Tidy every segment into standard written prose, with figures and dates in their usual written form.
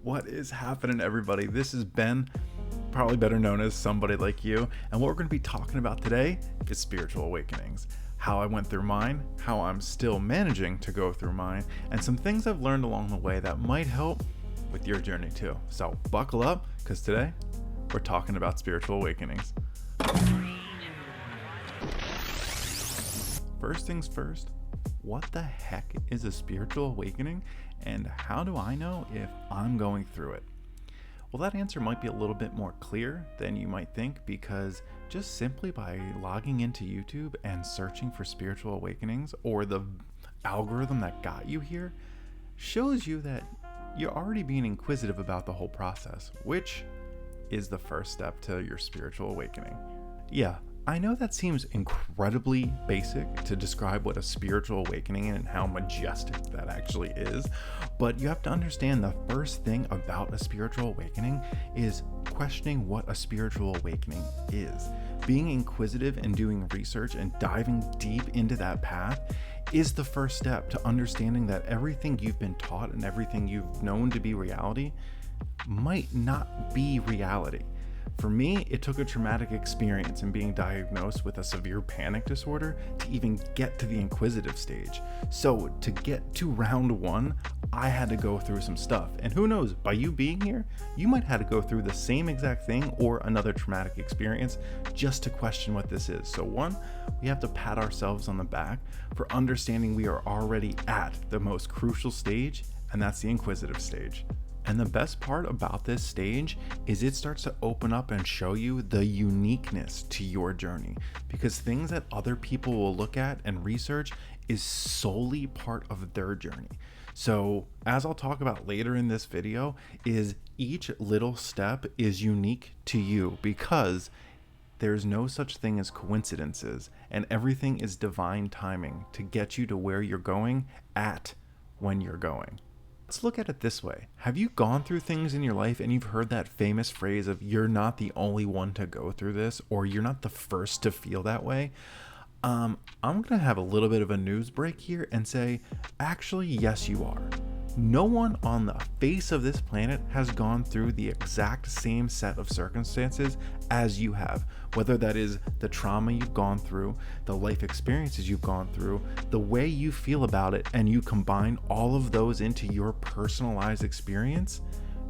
What is happening, everybody? This is Ben, probably better known as Somebody Like You, and what we're going to be talking about today is spiritual awakenings. How I went through mine, how I'm still managing to go through mine, and some things I've learned along the way that might help with your journey too. So buckle up, because today we're talking about spiritual awakenings. First things first, what the heck is a spiritual awakening, and how do I know if I'm going through it? Well, that answer might be a little bit more clear than you might think, because just simply by logging into YouTube and searching for spiritual awakenings, or the algorithm that got you here, shows you that you're already being inquisitive about the whole process, which is the first step to your spiritual awakening. Yeah, I know that seems incredibly basic to describe what a spiritual awakening and how majestic that actually is, but you have to understand the first thing about a spiritual awakening is questioning what a spiritual awakening is. Being inquisitive and doing research and diving deep into that path is the first step to understanding that everything you've been taught and everything you've known to be reality might not be reality. For me, it took a traumatic experience in being diagnosed with a severe panic disorder to even get to the inquisitive stage. So to get to round one, I had to go through some stuff. And who knows, by you being here, you might have to go through the same exact thing or another traumatic experience just to question what this is. So one, we have to pat ourselves on the back for understanding we are already at the most crucial stage, and that's the inquisitive stage. And the best part about this stage is it starts to open up and show you the uniqueness to your journey, because things that other people will look at and research is solely part of their journey. So as I'll talk about later in this video, is each little step is unique to you, because there's no such thing as coincidences, and everything is divine timing to get you to where you're going at when you're going. Let's look at it this way. Have you gone through things in your life and you've heard that famous phrase of you're not the only one to go through this, or you're not the first to feel that way? I'm going to have a little bit of a news break here and say, actually, yes, you are. No one on the face of this planet has gone through the exact same set of circumstances as you have, whether that is the trauma you've gone through, the life experiences you've gone through, the way you feel about it, and you combine all of those into your personalized experience.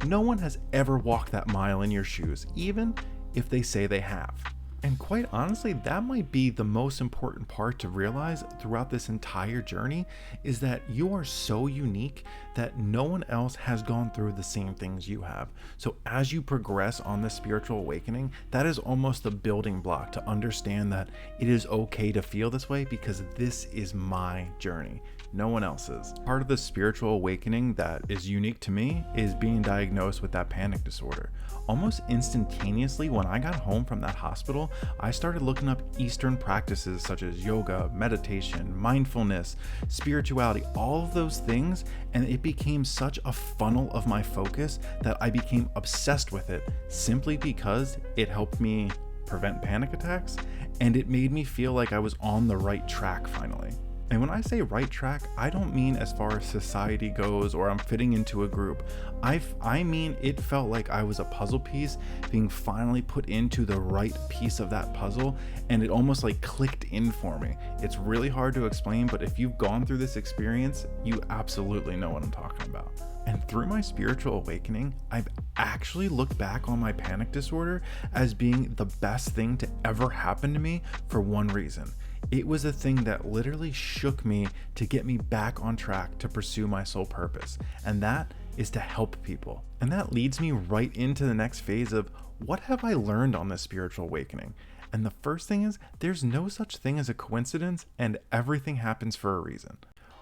No one has ever walked that mile in your shoes, even if they say they have. And quite honestly, that might be the most important part to realize throughout this entire journey, is that you are so unique that no one else has gone through the same things you have. So as you progress on this spiritual awakening, that is almost the building block to understand that it is okay to feel this way, because this is my journey, no one else's. Part of the spiritual awakening that is unique to me is being diagnosed with that panic disorder. Almost instantaneously when I got home from that hospital, I started looking up Eastern practices such as yoga, meditation, mindfulness, spirituality, all of those things, and it became such a funnel of my focus that I became obsessed with it, simply because it helped me prevent panic attacks, and it made me feel like I was on the right track finally. And when I say right track, I don't mean as far as society goes or I'm fitting into a group. I mean it felt like I was a puzzle piece being finally put into the right piece of that puzzle, and it almost like clicked in for me. It's really hard to explain, but if you've gone through this experience, you absolutely know what I'm talking about. And through my spiritual awakening, I've actually looked back on my panic disorder as being the best thing to ever happen to me for one reason. It was a thing that literally shook me to get me back on track to pursue my sole purpose, and that is to help people. And that leads me right into the next phase of what have I learned on this spiritual awakening? And the first thing is, there's no such thing as a coincidence, and everything happens for a reason.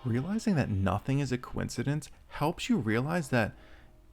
Realizing that nothing is a coincidence helps you realize that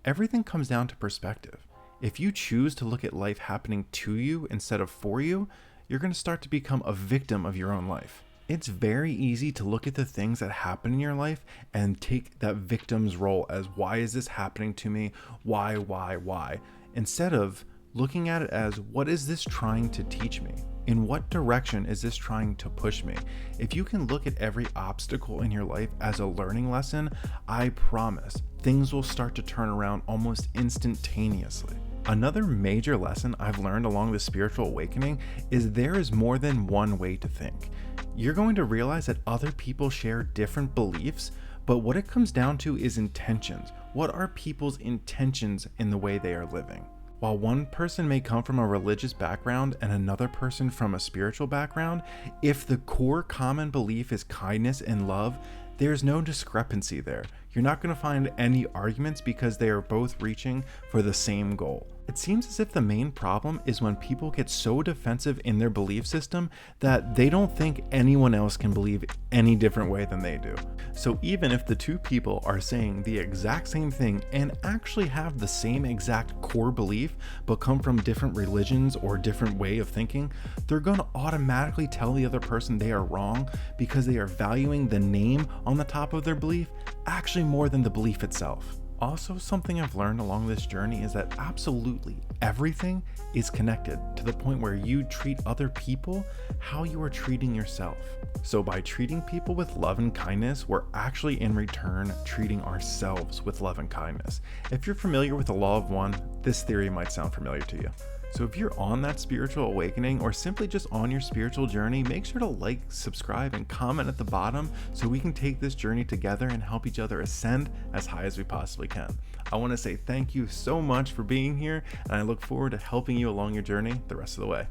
everything comes down to perspective. If you choose to look at life happening to you instead of for you, you're going to start to become a victim of your own life. It's very easy to look at the things that happen in your life and take that victim's role as, why is this happening to me? Why? Instead of looking at it as, what is this trying to teach me? In what direction is this trying to push me? If you can look at every obstacle in your life as a learning lesson, I promise things will start to turn around almost instantaneously. Another major lesson I've learned along the spiritual awakening is there is more than one way to think. You're going to realize that other people share different beliefs, but what it comes down to is intentions. What are people's intentions in the way they are living? While one person may come from a religious background and another person from a spiritual background, if the core common belief is kindness and love, there's no discrepancy there. You're not going to find any arguments because they are both reaching for the same goal. It seems as if the main problem is when people get so defensive in their belief system that they don't think anyone else can believe any different way than they do. So even if the two people are saying the exact same thing and actually have the same exact core belief but come from different religions or different way of thinking, they're going to automatically tell the other person they are wrong because they are valuing the name on the top of their belief actually more than the belief itself. Also, something I've learned along this journey is that absolutely everything is connected to the point where you treat other people how you are treating yourself. So by treating people with love and kindness, we're actually in return treating ourselves with love and kindness. If you're familiar with the law of one, this theory might sound familiar to you. So if you're on that spiritual awakening or simply just on your spiritual journey, make sure to like, subscribe, and comment at the bottom so we can take this journey together and help each other ascend as high as we possibly can. I want to say thank you so much for being here, and I look forward to helping you along your journey the rest of the way.